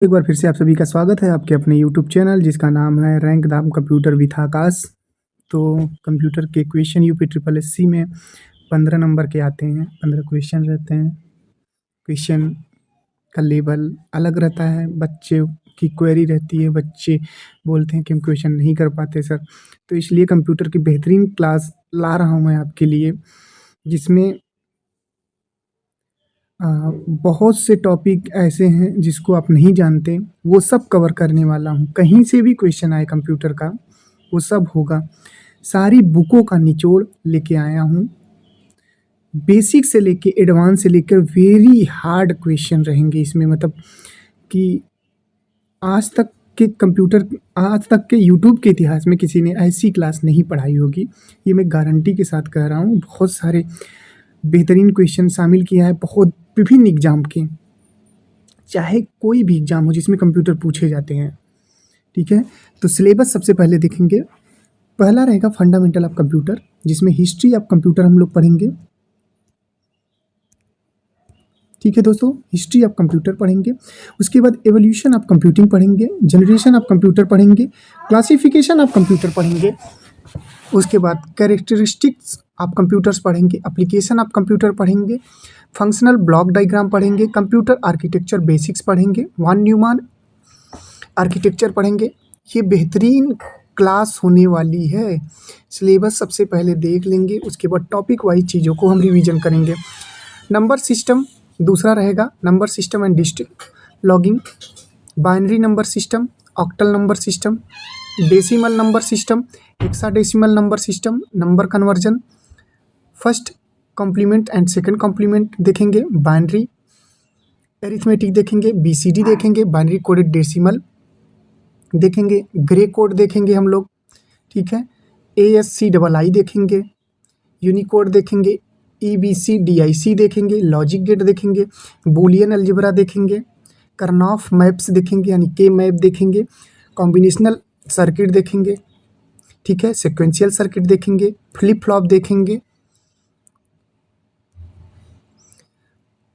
एक बार फिर से आप सभी का स्वागत है आपके अपने यूट्यूब चैनल जिसका नाम है रैंक दाम कंप्यूटर विथ आकाश। तो कंप्यूटर के क्वेश्चन यूपी ट्रिपल एससी में 15 नंबर के आते हैं। 15 क्वेश्चन रहते हैं। क्वेश्चन का लेवल अलग रहता है, बच्चे की क्वेरी रहती है, बच्चे बोलते हैं कि हम क्वेश्चन नहीं कर पाते सर। तो इसलिए कंप्यूटर की बेहतरीन क्लास ला रहा हूँ मैं आपके लिए, जिसमें बहुत से टॉपिक ऐसे हैं जिसको आप नहीं जानते, वो सब कवर करने वाला हूँ। कहीं से भी क्वेश्चन आए कंप्यूटर का, वो सब होगा। सारी बुकों का निचोड़ लेके आया हूँ। बेसिक से लेके एडवांस से लेकर वेरी हार्ड क्वेश्चन रहेंगे इसमें, मतलब कि आज तक आज तक के यूट्यूब के इतिहास में किसी ने ऐसी क्लास नहीं पढ़ाई होगी। ये मैं गारंटी के साथ कह रहा हूँ। बहुत सारे बेहतरीन क्वेश्चन शामिल किया है, बहुत विभिन्न एग्जाम के, चाहे कोई भी एग्जाम हो जिसमें कंप्यूटर पूछे जाते हैं। ठीक है, तो सिलेबस सबसे पहले देखेंगे। पहला रहेगा फंडामेंटल ऑफ कंप्यूटर, जिसमें हिस्ट्री ऑफ कंप्यूटर हम लोग पढ़ेंगे। ठीक है दोस्तों, हिस्ट्री ऑफ कंप्यूटर पढ़ेंगे। उसके बाद एवोल्यूशन ऑफ कंप्यूटिंग पढ़ेंगे, जनरेशन ऑफ कंप्यूटर पढ़ेंगे, क्लासिफिकेशन ऑफ कंप्यूटर पढ़ेंगे। उसके बाद कैरेक्टरिस्टिक्स ऑफ कंप्यूटर्स पढ़ेंगे, एप्लीकेशन ऑफ कंप्यूटर पढ़ेंगे, फंक्शनल ब्लॉक डायग्राम पढ़ेंगे, कंप्यूटर आर्किटेक्चर बेसिक्स पढ़ेंगे, वॉन न्यूमैन आर्किटेक्चर पढ़ेंगे। ये बेहतरीन क्लास होने वाली है। सिलेबस सबसे पहले देख लेंगे, उसके बाद टॉपिक वाइज चीज़ों को हम रिवीजन करेंगे। नंबर सिस्टम दूसरा रहेगा, number system and digital logic, binary number system, octal number system, decimal number system, hexadecimal number system, number conversion, first complement and second complement देखेंगे, बाइनरी एरिथमेटिक देखेंगे, BCD देखेंगे, binary coded decimal देखेंगे, Gray code देखेंगे हम लोग। ठीक है, ASCII देखेंगे, यूनिकोड देखेंगे, EBC DIC देखेंगे, लॉजिक गेट देखेंगे, बूलियन अलजेब्रा देखेंगे, कर्नॉफ मैप्स देखेंगे यानी के मैप देखेंगे, कॉम्बिनेशनल सर्किट देखेंगे। ठीक है, सिक्वेंशियल सर्किट देखेंगे, फ्लिप फ्लॉप देखेंगे,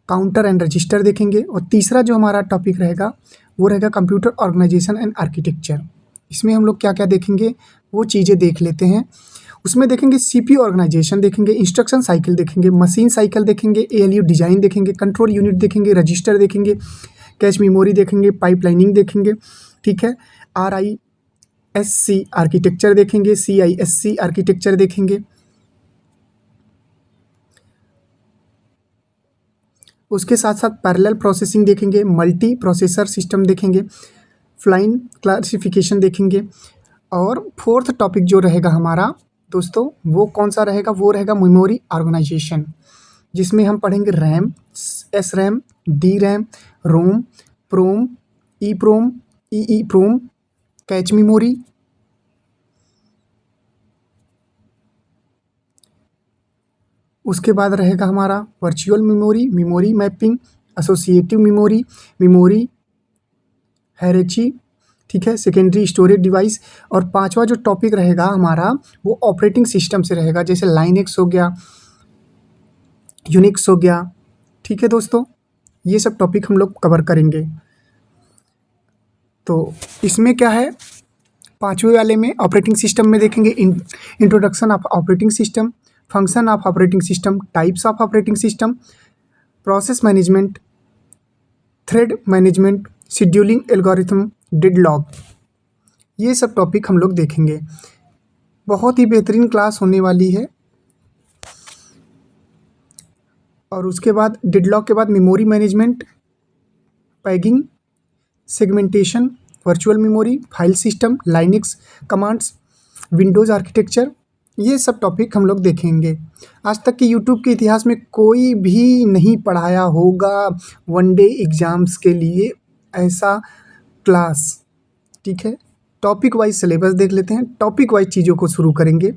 काउंटर एंड रजिस्टर देखेंगे। और तीसरा जो हमारा टॉपिक रहेगा वो रहेगा कंप्यूटर ऑर्गेनाइजेशन एंड आर्किटेक्चर। इसमें हम लोग क्या क्या देखेंगे वो चीज़ें देख लेते हैं। उसमें देखेंगे CPU ऑर्गेनाइजेशन देखेंगे, इंस्ट्रक्शन साइकिल देखेंगे, मशीन साइकिल देखेंगे, ALU डिज़ाइन देखेंगे, कंट्रोल यूनिट देखेंगे, रजिस्टर देखेंगे, कैश मेमोरी देखेंगे, पाइपलाइनिंग देखेंगे। ठीक है, RISC आर्किटेक्चर देखेंगे, CISC आर्किटेक्चर देखेंगे। उसके साथ साथ पैरेलल प्रोसेसिंग देखेंगे, मल्टी प्रोसेसर सिस्टम देखेंगे, फ्लाइन क्लासिफिकेशन देखेंगे। और फोर्थ टॉपिक जो रहेगा हमारा दोस्तों वो कौन सा रहेगा, वो रहेगा मेमोरी ऑर्गेनाइजेशन, जिसमें हम पढ़ेंगे रैम, SRAM, DRAM, रोम, प्रोम, EPROM, EEPROM, कैच मेमोरी। उसके बाद रहेगा हमारा virtual memory, memory mapping, associative memory, memory hierarchy. ठीक है, सेकेंडरी स्टोरेज डिवाइस। और पांचवा जो टॉपिक रहेगा हमारा वो ऑपरेटिंग सिस्टम से रहेगा, जैसे लाइनेक्स हो गया, यूनिक्स हो गया। ठीक है दोस्तों, ये सब टॉपिक हम लोग कवर करेंगे। तो इसमें क्या है, पाँचवें वाले में ऑपरेटिंग सिस्टम में देखेंगे introduction of operating system, function of operating system, types of operating system, process management, thread management, scheduling algorithm, deadlock. ये सब टॉपिक हम लोग देखेंगे। बहुत ही बेहतरीन क्लास होने वाली है। और उसके बाद डेडलॉक के बाद memory management, paging, segmentation, virtual memory, file system, Linux commands, Windows architecture. ये सब टॉपिक हम लोग देखेंगे। आज तक के यूट्यूब के इतिहास में कोई भी नहीं पढ़ाया होगा वनडे एग्ज़ाम्स के लिए ऐसा क्लास। ठीक है, टॉपिक वाइज सिलेबस देख लेते हैं, टॉपिक वाइज चीज़ों को शुरू करेंगे।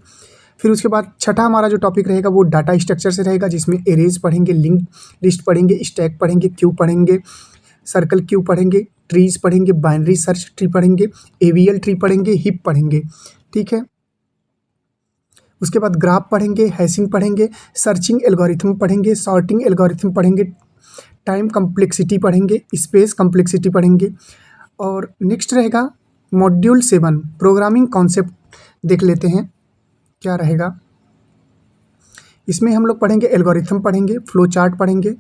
फिर उसके बाद छठा हमारा जो टॉपिक रहेगा वो डाटा स्ट्रक्चर से रहेगा, जिसमें एरेज पढ़ेंगे, लिंक लिस्ट पढ़ेंगे, स्टैक पढ़ेंगे, क्यू पढ़ेंगे, सर्कल क्यू पढ़ेंगे, ट्रीज पढ़ेंगे, बाइनरी सर्च ट्री पढ़ेंगे, AVL ट्री पढ़ेंगे, हिप पढ़ेंगे। ठीक है, उसके बाद ग्राफ पढ़ेंगे, हैशिंग पढ़ेंगे, सर्चिंग एल्गोरिथम पढ़ेंगे, सॉर्टिंग एल्गोरिथम पढ़ेंगे, टाइम कम्प्लेक्सिटी पढ़ेंगे, स्पेस कम्प्लेक्सिटी पढ़ेंगे। और नेक्स्ट रहेगा मॉड्यूल 7 प्रोग्रामिंग कॉन्सेप्ट देख लेते हैं क्या रहेगा। इसमें हम लोग पढ़ेंगे एल्गोरिथम पढ़ेंगे, फ्लो चार्ट पढ़ेंगे,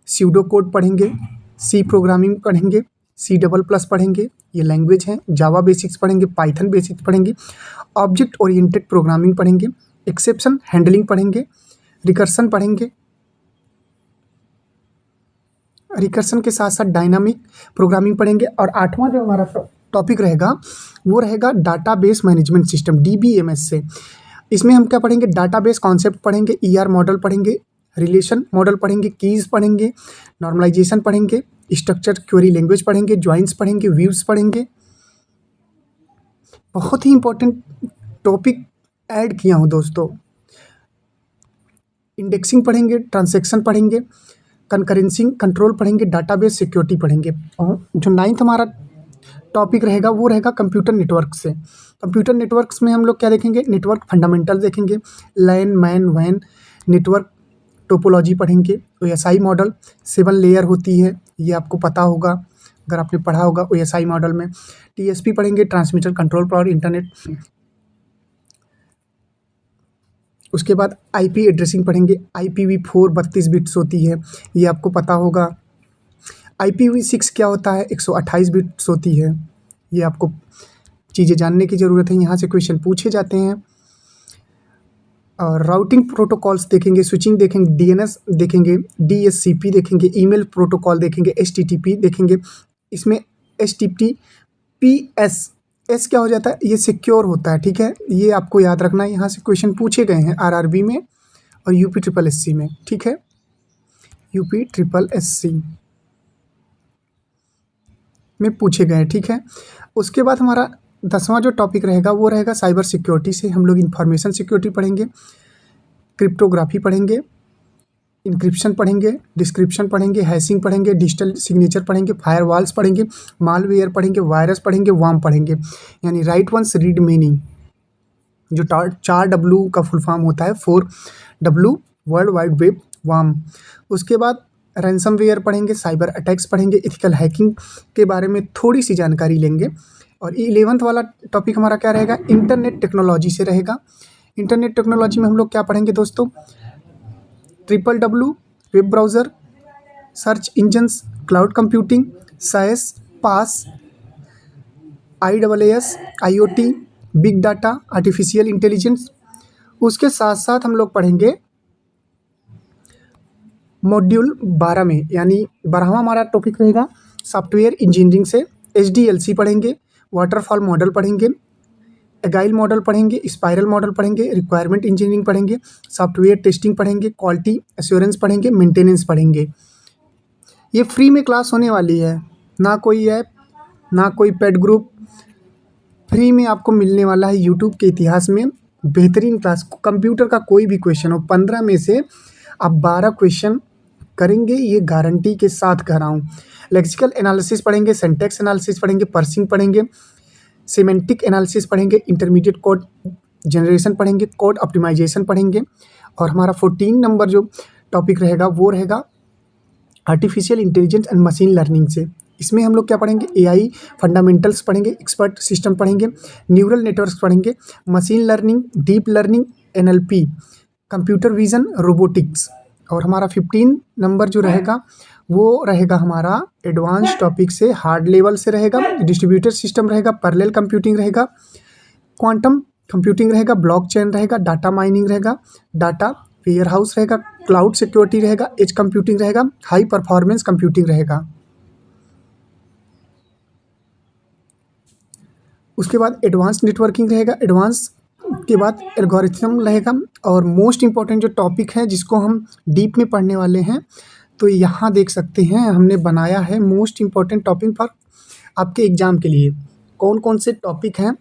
स्यूडो कोड पढ़ेंगे, सी प्रोग्रामिंग पढ़ेंगे, C++ पढ़ेंगे, ये लैंग्वेज है, जावा बेसिक्स पढ़ेंगे, पाइथन बेसिक्स पढ़ेंगे, ऑब्जेक्ट ओरिएंटेड प्रोग्रामिंग पढ़ेंगे, एक्सेप्शन हैंडलिंग पढ़ेंगे, रिकर्सन पढ़ेंगे, रिकर्सन के साथ साथ डायनामिक प्रोग्रामिंग पढ़ेंगे। और 8वां जो हमारा टॉपिक रहेगा वो रहेगा डाटाबेस मैनेजमेंट सिस्टम, DBMS से। इसमें हम क्या पढ़ेंगे, डाटाबेस कॉन्सेप्ट पढ़ेंगे, ER मॉडल पढ़ेंगे, रिलेशन मॉडल पढ़ेंगे, कीज़ पढ़ेंगे, नॉर्मलाइजेशन पढ़ेंगे, स्ट्रक्चर क्वेरी लैंग्वेज पढ़ेंगे, ज्वाइंस पढ़ेंगे, व्यूज पढ़ेंगे। बहुत ही इंपॉर्टेंट टॉपिक ऐड किया हूँ दोस्तों। इंडेक्सिंग पढ़ेंगे, ट्रांजैक्शन पढ़ेंगे, कंकरेंसिंग कंट्रोल पढ़ेंगे, डाटाबेस सिक्योरिटी पढ़ेंगे। और जो 9th हमारा टॉपिक रहेगा वो रहेगा कंप्यूटर नेटवर्क से। कंप्यूटर नेटवर्क्स में हम लोग क्या देखेंगे, नेटवर्क फंडामेंटल देखेंगे, लैन मैन वैन नेटवर्क टोपोलॉजी पढ़ेंगे, OSI मॉडल 7 लेयर होती है, ये आपको पता होगा अगर आपने पढ़ा होगा। OSI मॉडल में TSP पढ़ेंगे, ट्रांसमीटर कंट्रोल पावर इंटरनेट। उसके बाद IP एड्रेसिंग पढ़ेंगे, IPv4 32 बिट्स होती है, ये आपको पता होगा। IPv6 क्या होता है, 128 बिट्स होती है, ये आपको चीज़ें जानने की ज़रूरत है, यहाँ से क्वेश्चन पूछे जाते हैं। और राउटिंग प्रोटोकॉल्स देखेंगे, स्विचिंग देखेंगे, DNS देखेंगे, DSCP देखेंगे, ईमेल प्रोटोकॉल देखेंगे, HTTP देखेंगे। इसमें HTTPS एस क्या हो जाता है, ये सिक्योर होता है, ठीक है, ये आपको याद रखना है, यहाँ से क्वेश्चन पूछे गए हैं RRB में और UPSSC में, ठीक है, UPSSC में पूछे गए, ठीक है। उसके बाद हमारा 10वां जो टॉपिक रहेगा वो रहेगा साइबर सिक्योरिटी से। हम लोग इंफॉर्मेशन सिक्योरिटी पढ़ेंगे, क्रिप्टोग्राफी पढ़ेंगे, इंक्रिप्शन पढ़ेंगे, डिस्क्रिप्शन पढ़ेंगे, हैशिंग पढ़ेंगे, डिजिटल सिग्नेचर पढ़ेंगे, फायरवॉल्स पढ़ेंगे, मालवेयर पढ़ेंगे, वायरस पढ़ेंगे, वार्म पढ़ेंगे, यानी राइट वंस रीड मीनिंग, जो 4W का फुल फॉर्म होता है, 4W world wide web warm. उसके बाद रैंसमवेयर पढ़ेंगे, साइबर अटैक्स पढ़ेंगे, एथिकल हैकिंग के बारे में थोड़ी सी जानकारी लेंगे। और 11th वाला टॉपिक हमारा क्या रहेगा, इंटरनेट टेक्नोलॉजी से रहेगा। इंटरनेट टेक्नोलॉजी में हम लोग क्या पढ़ेंगे दोस्तों, WWW web browser, search engines, cloud computing, SaaS, PaaS, IaaS, IoT, big data, artificial intelligence. उसके साथ साथ हम लोग पढ़ेंगे मॉड्यूल 12 में, यानी 12वां हमारा टॉपिक रहेगा सॉफ्टवेयर इंजीनियरिंग से। SDLC पढ़ेंगे, वाटरफॉल मॉडल पढ़ेंगे, एगाइल मॉडल पढ़ेंगे, स्पाइरल मॉडल पढ़ेंगे, रिक्वायरमेंट इंजीनियरिंग पढ़ेंगे, सॉफ्टवेयर टेस्टिंग पढ़ेंगे, क्वालिटी एश्योरेंस पढ़ेंगे, मेंटेनेंस पढ़ेंगे। ये फ्री में क्लास होने वाली है, ना कोई ऐप, ना कोई पेड ग्रुप, फ्री में आपको मिलने वाला है यूट्यूब के इतिहास में बेहतरीन क्लास। कंप्यूटर का कोई भी क्वेश्चन हो, 15 में से आप 12 क्वेश्चन करेंगे, ये गारंटी के साथ कह रहा हूँ। लेक्सिकल एनालिसिस पढ़ेंगे, सिंटैक्स एनालिसिस पढ़ेंगे, पर्सिंग पढ़ेंगे, सेमेंटिक एनालिसिस पढ़ेंगे, इंटरमीडिएट कोड जनरेशन पढ़ेंगे, कोड ऑप्टिमाइजेशन पढ़ेंगे। और हमारा 14 नंबर जो टॉपिक रहेगा वो रहेगा artificial intelligence and machine learning से। इसमें हम लोग क्या पढ़ेंगे, AI फंडामेंटल्स पढ़ेंगे, एक्सपर्ट सिस्टम पढ़ेंगे, न्यूरल नेटवर्क्स पढ़ेंगे, machine learning, deep learning, NLP, computer vision, robotics. और हमारा 15 नंबर जो रहेगा वो रहेगा हमारा एडवांस टॉपिक से, हार्ड लेवल से रहेगा, डिस्ट्रीब्यूटेड सिस्टम रहेगा, पैरेलल कंप्यूटिंग रहेगा, क्वांटम कंप्यूटिंग रहेगा, ब्लॉकचेन रहेगा, डाटा माइनिंग रहेगा, डाटा वेयर हाउस रहेगा, क्लाउड सिक्योरिटी रहेगा, एज कंप्यूटिंग रहेगा, हाई परफॉर्मेंस कंप्यूटिंग रहेगा। उसके बाद एडवांस नेटवर्किंग रहेगा, एडवांस के बाद एल्गोरिथम रहेगा। और मोस्ट इम्पॉर्टेंट जो टॉपिक है जिसको हम डीप में पढ़ने वाले हैं, तो यहाँ देख सकते हैं हमने बनाया है मोस्ट इम्पॉर्टेंट टॉपिक फॉर आपके एग्जाम के लिए। कौन कौन से टॉपिक हैं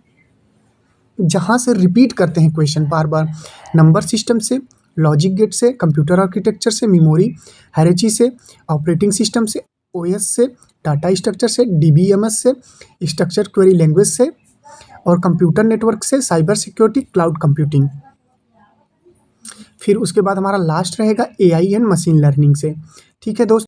जहाँ से रिपीट करते हैं क्वेश्चन बार बार, नंबर सिस्टम से, लॉजिक गेट से, कंप्यूटर आर्किटेक्चर से, मेमोरी हायरार्की से, ऑपरेटिंग सिस्टम से, OS से, डाटा स्ट्रक्चर से, DBMS से, स्ट्रक्चर क्वेरी लैंग्वेज से, और कंप्यूटर नेटवर्क से, साइबर सिक्योरिटी, क्लाउड कंप्यूटिंग। फिर उसके बाद हमारा लास्ट रहेगा AI एंड मशीन लर्निंग से। ठीक है दोस्तों।